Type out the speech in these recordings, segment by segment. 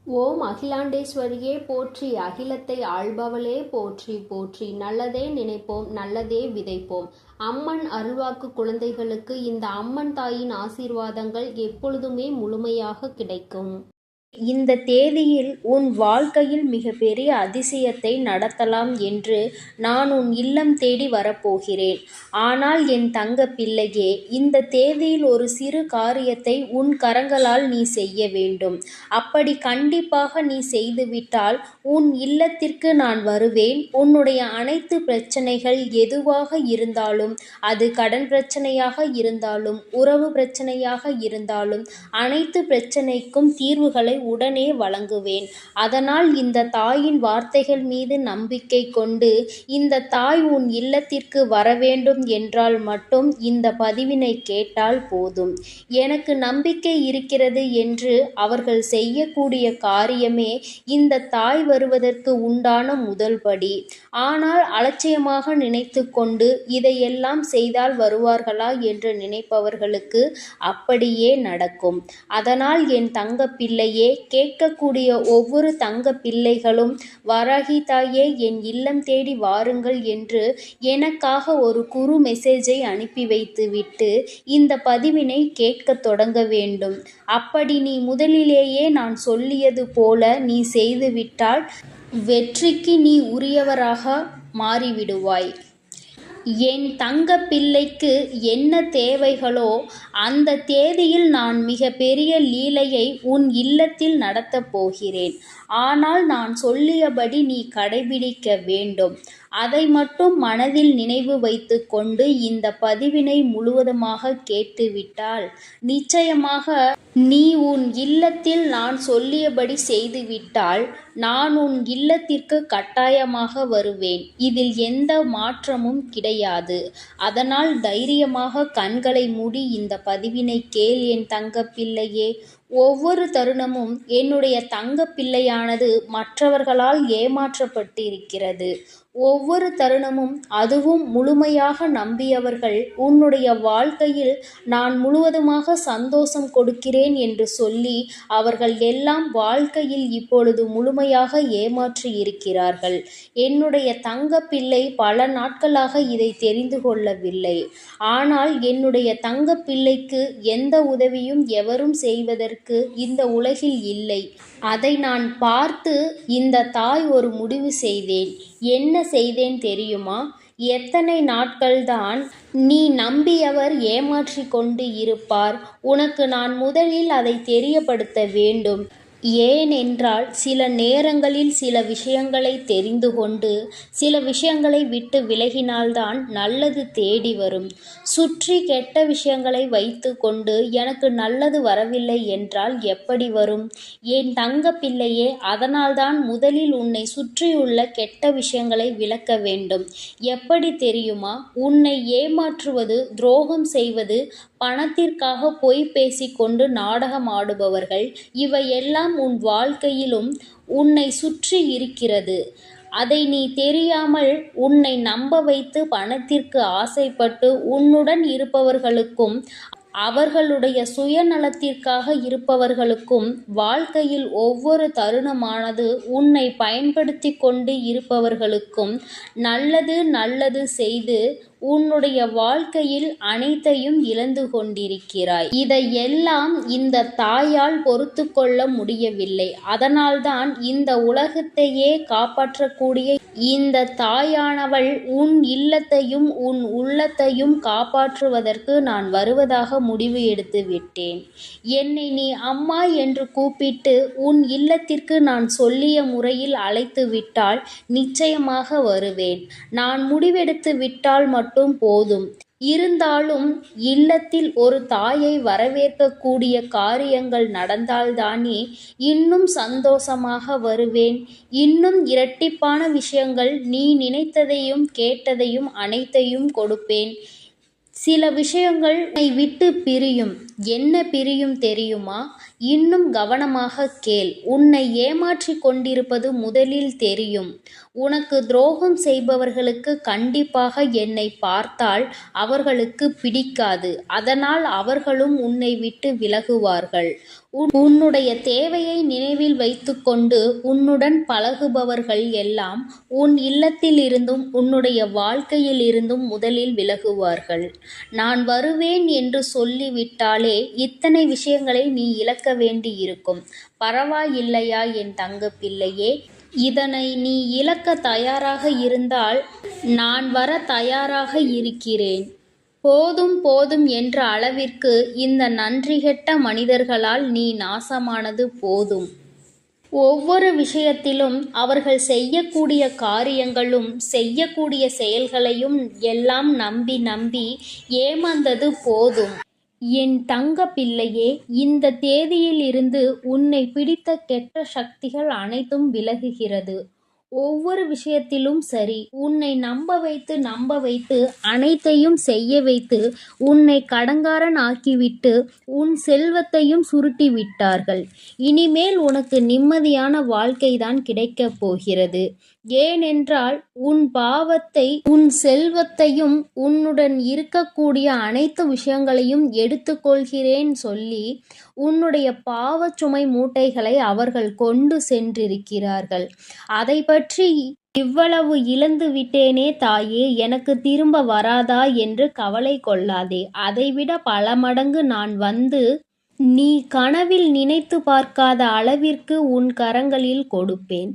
ஓம் அகிலாண்டேஸ்வரியே போற்றி, அகிலத்தை ஆள்பவளே போற்றி போற்றி. நல்லதே நினைப்போம், நல்லதே விதைப்போம். அம்மன் அருள்வாக்கு குழந்தைகளுக்கு இந்த அம்மன் தாயின் ஆசீர்வாதங்கள் எப்பொழுதுமே முழுமையாக கிடைக்கும். இந்த தேதியில் உன் வாழ்க்கையில் மிகப்பெரிய அதிசயத்தை நடத்தலாம் என்று நான் உன் இல்லம் தேடி வரப்போகிறேன். ஆனால் என் தங்க பிள்ளையே, இந்த தேதியில் ஒரு சிறு காரியத்தை உன் கரங்களால் நீ செய்ய வேண்டும். அப்படி கண்டிப்பாக நீ செய்துவிட்டால் உன் இல்லத்திற்கு நான் வருவேன். உன்னுடைய அனைத்து பிரச்சனைகள் எதுவாக இருந்தாலும், அது கடன் பிரச்சனையாக இருந்தாலும், உறவு பிரச்சனையாக இருந்தாலும், அனைத்து பிரச்சனைக்கும் தீர்வுகளை உடனே வழங்குவேன். அதனால் இந்த தாயின் வார்த்தைகள் மீது நம்பிக்கை கொண்டு இந்த தாய் உன் இல்லத்திற்கு வரவேண்டும் என்றால் மட்டும் இந்த பதிவினை கேட்டால் போதும். எனக்கு நம்பிக்கை இருக்கிறது என்று அவர்கள் செய்யக்கூடிய காரியமே இந்த தாய் வருவதற்கு உண்டான முதல் படி. ஆனால் அலட்சியமாக நினைத்து கொண்டு இதையெல்லாம் செய்தால் வருவார்களா என்று நினைப்பவர்களுக்கு அப்படியே நடக்கும். அதனால் என் தங்க பிள்ளையே, கேட்கக்கூடிய ஒவ்வொரு தங்க பிள்ளைகளும் வராகி தாயே என் இல்லம் தேடி வாருங்கள் என்று எனக்காக ஒரு குறு மெசேஜை அனுப்பி வைத்துவிட்டு இந்த பதிவினை கேட்க தொடங்க வேண்டும். அப்படி நீ முதலிலேயே நான் சொல்லியது போல நீ செய்துவிட்டால் வெற்றிக்கு நீ உரியவராக மாறிவிடுவாய். என் தங்க பிள்ளைக்கு என்ன தேவைகளோ அந்த தேதியில் நான் மிக பெரிய லீலையை உன் இல்லத்தில் நடத்தப் போகிறேன். ஆனால் நான் சொல்லியபடி நீ கடைபிடிக்க வேண்டும். அதை மட்டும் மனதில் நினைவு வைத்து கொண்டு இந்த பதிவினை முழுவதுமாக கேட்டுவிட்டால் நிச்சயமாக நீ உன் இல்லத்தில் நான் சொல்லியபடி செய்துவிட்டால் நான் உன் இல்லத்திற்கு கட்டாயமாக வருவேன். இதில் எந்த மாற்றமும் கிடையாது. அதனால் தைரியமாக கண்களை மூடி இந்த பதிவினை கேள் என் தங்க பிள்ளையே. ஒவ்வொரு தருணமும் என்னுடைய தங்க பிள்ளையானது மற்றவர்களால் ஏமாற்றப்பட்டிருக்கிறது. ஒவ்வொரு தருணமும், அதுவும் முழுமையாக நம்பியவர்கள் உன்னுடைய வாழ்க்கையில் நான் முழுவதுமாக சந்தோஷம் கொடுக்கிறேன் என்று சொல்லி அவர்கள் எல்லாம் வாழ்க்கையில் இப்பொழுது முழுமையாக ஏமாற்றி இருக்கிறார்கள். என்னுடைய தங்க பிள்ளை பல நாட்களாக இதை தெரிந்து கொள்ளவில்லை. ஆனால் என்னுடைய தங்க பிள்ளைக்கு எந்த உதவியும் எவரும் செய்வதற்கு இந்த உலகில் இல்லை. அதை நான் பார்த்து இந்த தாய் ஒரு முடிவு செய்தேன். என்ன செய்தேன் தெரியுமா? எத்தனை நாட்கள்தான் நீ நம்பியவர் ஏமாற்றி கொண்டு இருப்பார்? உனக்கு நான் முதலில் அதை தெரியப்படுத்த வேண்டும். ஏனென்றால் சில நேரங்களில் சில விஷயங்களை தெரிந்து கொண்டு சில விஷயங்களை விட்டு விலகினால்தான் நல்லது தேடி வரும். சுற்றி கெட்ட விஷயங்களை வைத்து கொண்டு எனக்கு நல்லது வரவில்லை என்றால் எப்படி வரும்? என் தங்க பிள்ளையே, அதனால்தான் முதலில் உன்னை சுற்றியுள்ள கெட்ட விஷயங்களை விலக்க வேண்டும். எப்படி தெரியுமா? உன்னை ஏமாற்றுவது, துரோகம் செய்வது, பணத்திற்காக பொய் பேசிக்கொண்டு நாடகம் ஆடுபவர்கள், இவையெல்லாம் உன் வாழ்க்கையிலும் உன்னை சுற்றி இருக்கிறது. அதை நீ தெரியாமல் உன்னை நம்ப வைத்து பணத்திற்கு ஆசைப்பட்டு உன்னுடன் இருப்பவர்களுக்கும் அவர்களுடைய சுயநலத்திற்காக இருப்பவர்களுக்கும் வாழ்க்கையில் ஒவ்வொரு தருணமானது உன்னை பயன்படுத்தி கொண்டு இருப்பவர்களுக்கும் நல்லது நல்லது செய்து உன்னுடைய வாழ்க்கையில் அனைத்தையும் இழந்து கொண்டிருக்கிறாய். இதையெல்லாம் இந்த தாயால் பொறுத்து கொள்ள முடியவில்லை. அதனால்தான் இந்த உலகத்தையே காப்பாற்றக்கூடிய இந்த தாயானவள் உன் இல்லத்தையும் உன் உள்ளத்தையும் காப்பாற்றுவதற்கு நான் வருவதாக முடிவு எடுத்து விட்டேன். என்னை நீ அம்மா என்று கூப்பிட்டு உன் இல்லத்திற்கு நான் சொல்லிய முறையில் அழைத்து விட்டால் நிச்சயமாக வருவேன். நான் முடிவெடுத்து விட்டால் மட்டும் போதும். இருந்தாலும் இல்லத்தில் ஒரு தாயை வரவேற்கக்கூடிய காரியங்கள் நடந்தால்தானே இன்னும் சந்தோஷமாக வருவேன். இன்னும் இரட்டிப்பான விஷயங்கள், நீ நினைத்ததையும் கேட்டதையும் அனைத்தையும் கொடுப்பேன். சில விஷயங்கள் உன்னை விட்டு பிரியும். என்ன பிரியும் தெரியுமா? இன்னும் கவனமாக கேள். உன்னை ஏமாற்றி கொண்டிருப்பது முதலில் தெரியும். உனக்கு துரோகம் செய்பவர்களுக்கு கண்டிப்பாக என்னை பார்த்தால் அவர்களுக்கு பிடிக்காது. அதனால் அவர்களும் உன்னை விட்டு விலகுவார்கள். உன்னுடைய தேவையை நினைவில் வைத்துக்கொண்டு உன்னுடன் பழகுபவர்கள் எல்லாம் உன் இல்லத்திலிருந்தும் உன்னுடைய வாழ்க்கையிலிருந்தும் முதலில் விலகுவார்கள். நான் வருவேன் என்று சொல்லிவிட்டாலே இத்தனை விஷயங்களை நீ இழக்க வேண்டியிருக்கும். பரவாயில்லையா என் தங்கப்பிள்ளையே? இதனை நீ இழக்க தயாராக இருந்தால் நான் வர தயாராக இருக்கிறேன். போதும் போதும் என்ற அளவிற்கு இந்த நன்றிகெட்ட மனிதர்களால் நீ நாசமானது போதும். ஒவ்வொரு விஷயத்திலும் அவர்கள் செய்யக்கூடிய காரியங்களும் செய்யக்கூடிய செயல்களையும் எல்லாம் நம்பி நம்பி ஏமாந்தது போதும். என் தங்க பிள்ளையே, இந்த தேதியில் இருந்து உன்னை பிடித்த கெட்ட சக்திகள் அனைத்தும் விலகுகிறது. ஒவ்வொரு விஷயத்திலும் சரி, உன்னை நம்ப வைத்து அனைத்தையும் செய்ய வைத்து உன்னை கடங்காரன் ஆக்கிவிட்டு உன் செல்வத்தையும் சுருட்டி விட்டார்கள். இனிமேல் உனக்கு நிம்மதியான வாழ்க்கைதான் கிடைக்கப் போகிறது. ஏனென்றால் உன் பாவத்தை, உன் செல்வத்தையும் உன்னுடன் இருக்கக்கூடிய அனைத்து விஷயங்களையும் எடுத்துக்கொள்கிறேன் சொல்லி உன்னுடைய பாவச் சுமை மூட்டைகளை அவர்கள் கொண்டு சென்றிருக்கிறார்கள். அதை பற்றி இவ்வளவு இழந்து விட்டேனே தாயே, எனக்கு திரும்ப வராதா என்று கவலை கொள்ளாதே. அதைவிட பல மடங்கு நான் வந்து நீ கனவில் நினைத்து பார்க்காத அளவிற்கு உன் கரங்களில் கொடுப்பேன்.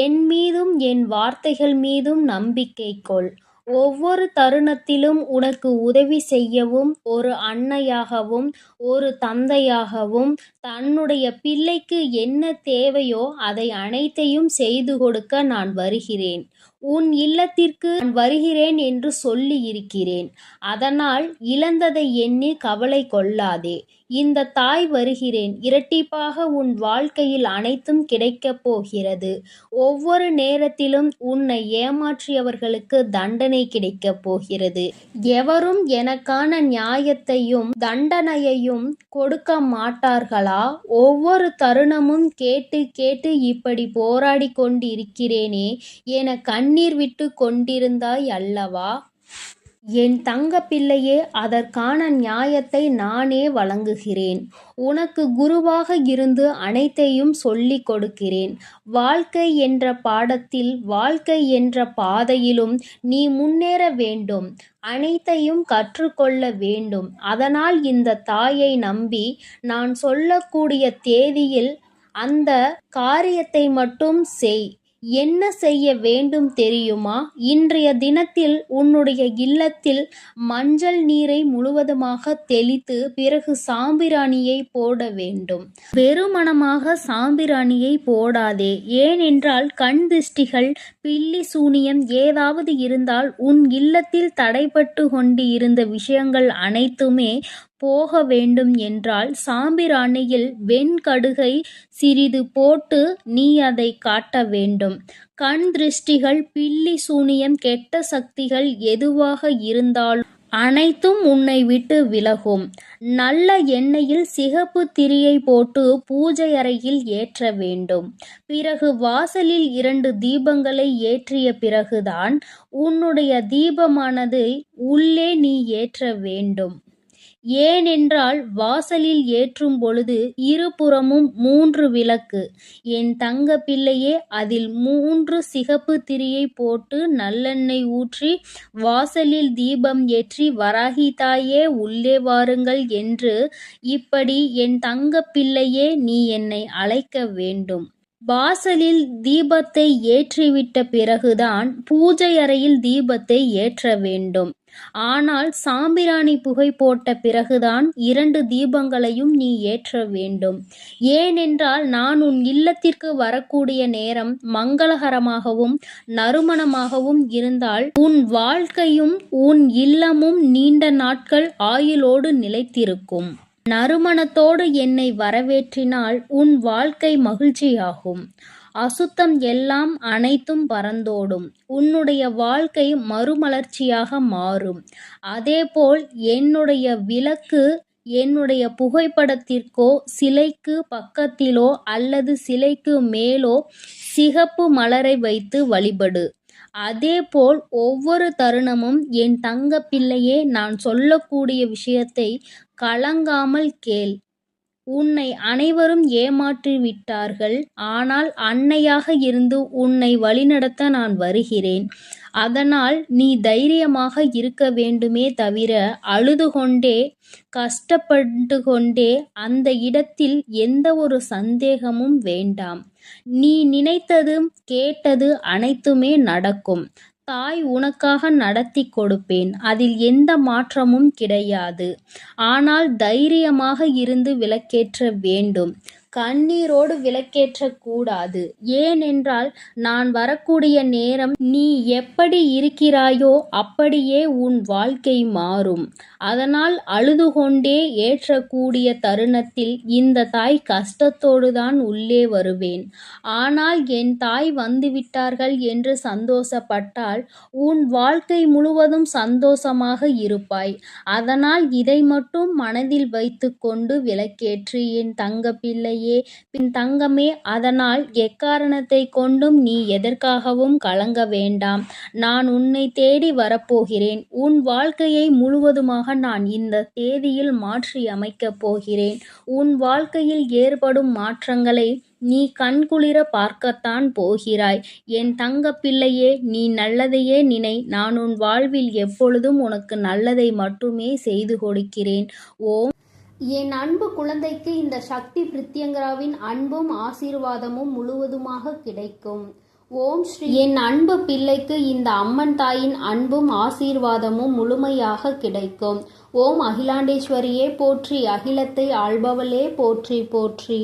என் மீதும் என் வார்த்தைகள் மீதும் நம்பிக்கை கொள். ஒவ்வொரு தருணத்திலும் உனக்கு உதவி செய்யவும் ஒரு அன்னையாகவும் ஒரு தந்தையாகவும் தன்னுடைய பிள்ளைக்கு என்ன தேவையோ அதை அனைத்தையும் செய்து கொடுக்க நான் வருகிறேன். உன் இல்லத்திற்கு நான் வருகிறேன் என்று சொல்லி இருக்கிறேன். அதனால் இழந்ததை எண்ணி கவலை கொள்ளாதே. இந்த தாய் வருகிறேன். இரட்டிப்பாக உன் வாழ்க்கையில் அனைத்தும் கிடைக்கப் போகிறது. ஒவ்வொரு நேரத்திலும் உன்னை ஏமாற்றியவர்களுக்கு தண்டனை கிடைக்கப் போகிறது. எவரும் எனக்கான நியாயத்தையும் தண்டனையையும் கொடுக்க மாட்டார்களா? ஒவ்வொரு தருணமும் கேட்டு கேட்டு இப்படி போராடி கொண்டிருக்கிறேனே என கண்ணீர் விட்டு கொண்டிருந்தாய் அல்லவா? என் தங்க பிள்ளையே, அதற்கான நியாயத்தை நானே வழங்குகிறேன். உனக்கு குருவாக இருந்து அனைத்தையும் சொல்லிக் கொடுக்கிறேன். வாழ்க்கை என்ற பாடத்தில், வாழ்க்கை என்ற பாதையிலும் நீ முன்னேற வேண்டும். அனைத்தையும் கற்றுக்கொள்ள வேண்டும். அதனால் இந்த தாயை நம்பி நான் சொல்லக்கூடிய தேதியில் அந்த காரியத்தை மட்டும் செய். என்ன செய்ய வேண்டும் தெரியுமா? இன்றைய தினத்தில் உன்னுடைய இல்லத்தில் மஞ்சள் நீரை முழுவதுமாக தெளித்து பிறகு சாம்பிராணியை போட வேண்டும். வெறுமனமாக சாம்பிராணியை போடாதே. ஏனென்றால் கண் திருஷ்டிகள், பில்லி சூனியம் ஏதாவது இருந்தால் உன் இல்லத்தில் தடைபட்டு கொண்டு இருந்த விஷயங்கள் அனைத்துமே போக வேண்டும் என்றால் சாம்பிராணியில் வெண்கடுகை சிறிது போட்டு நீ அதை காட்ட வேண்டும். கண் திருஷ்டிகள், பில்லி சூனியம், கெட்ட சக்திகள் எதுவாக இருந்தாலும் அனைத்தும் உன்னை விட்டு விலகும். நல்ல எண்ணெயில் சிகப்பு திரியை போட்டு பூஜை அறையில் ஏற்ற வேண்டும். பிறகு வாசலில் 2 தீபங்களை ஏற்றிய பிறகுதான் உன்னுடைய தீபமானது உள்ளே நீ ஏற்ற வேண்டும். ஏனென்றால் வாசலில் ஏற்றும் பொழுது இருபுறமும் 3 விளக்கு. என் தங்க பிள்ளையே, அதில் 3 சிகப்பு திரியை போட்டு நல்லெண்ணெய் ஊற்றி வாசலில் தீபம் ஏற்றி வராகி தாயே உள்ளே வாருங்கள் என்று இப்படி என் தங்க பிள்ளையே நீ என்னை அழைக்க வேண்டும். வாசலில் தீபத்தை ஏற்றிவிட்ட பிறகுதான் பூஜை அறையில் தீபத்தை ஏற்ற வேண்டும். ஆனால் சாம்பிராணி புகை போட்ட பிறகுதான் 2 தீபங்களையும் நீ ஏற்ற வேண்டும். ஏனென்றால் நான் உன் இல்லத்திற்கு வரக்கூடிய நேரம் மங்களகரமாகவும் நறுமணமாகவும் இருந்தால் உன் வாழ்க்கையும் உன் இல்லமும் நீண்ட நாட்கள் ஆயுளோடு நிலைத்திருக்கும். நறுமணத்தோடு என்னை வரவேற்றினால் உன் வாழ்க்கை மகிழ்ச்சியாகும். அசுத்தம் எல்லாம் அனைத்தும் பறந்தோடும். உன்னுடைய வாழ்க்கை மறுமலர்ச்சியாக மாறும். அதேபோல் என்னுடைய விளக்கு என்னுடைய புகைப்படத்திற்கோ சிலைக்கு பக்கத்திலோ அல்லது சிலைக்கு மேலோ சிகப்பு மலரை வைத்து வழிபடு. அதேபோல் ஒவ்வொரு தருணமும் என் தங்க பிள்ளையே நான் சொல்லக்கூடிய விஷயத்தை கலங்காமல் கேள். உன்னை அனைவரும் ஏமாற்றிவிட்டார்கள். ஆனால் அன்னையாக இருந்து உன்னை வழிநடத்த நான் வருகிறேன். அதனால் நீ தைரியமாக இருக்க வேண்டுமே தவிர அழுது கொண்டே கஷ்டப்பட்டு கொண்டே அந்த இடத்தில் எந்த ஒரு சந்தேகமும் வேண்டாம். நீ நினைத்தது கேட்டது அனைத்துமே நடக்கும். தாய் உனக்காக நடத்தி கொடுப்பேன். அதில் எந்த மாற்றமும் கிடையாது. ஆனால் தைரியமாக இருந்து விளக்கேற்ற வேண்டும். கண்ணீரோடு விளக்கேற்றக்கூடாது. ஏனென்றால் நான் வரக்கூடிய நேரம் நீ எப்படி இருக்கிறாயோ அப்படியே உன் வாழ்க்கை மாறும். அதனால் அழுது கொண்டே ஏற்றக்கூடிய தருணத்தில் இந்த தாய் கஷ்டத்தோடு தான் உள்ளே வருவேன். ஆனால் என் தாய் வந்துவிட்டார்கள் என்று சந்தோஷப்பட்டால் உன் வாழ்க்கை முழுவதும் சந்தோஷமாக இருப்பாய். அதனால் இதை மட்டும் மனதில் வைத்து கொண்டு விளக்கேற்று என் தங்க பிள்ளை பின் தங்கமே. அதனால் எக்காரணத்தை கொண்டும் நீ எதற்காகவும் கலங்க வேண்டாம். நான் உன்னை தேடி வரப்போகிறேன். உன் வாழ்க்கையை முழுவதுமாக நான் இந்த தேதியில் மாற்றி அமைக்கப் போகிறேன். உன் வாழ்க்கையில் ஏற்படும் மாற்றங்களை நீ கண்குளிர பார்க்கத்தான் போகிறாய். என் தங்க பிள்ளையே, நீ நல்லதையே நினை. நான் உன் வாழ்வில் எப்பொழுதும் உனக்கு நல்லதை மட்டுமே செய்து கொடுக்கிறேன். ஓம். என் அன்பு குழந்தைக்கு இந்த சக்தி பிரித்யங்கராவின் அன்பும் ஆசீர்வாதமும் முழுவதுமாக கிடைக்கும். ஓம் ஸ்ரீ. என் அன்பு பிள்ளைக்கு இந்த அம்மன் தாயின் அன்பும் ஆசீர்வாதமும் முழுமையாக கிடைக்கும். ஓம் அகிலாண்டேஸ்வரியே போற்றி, அகிலத்தை ஆள்பவளே போற்றி போற்றி.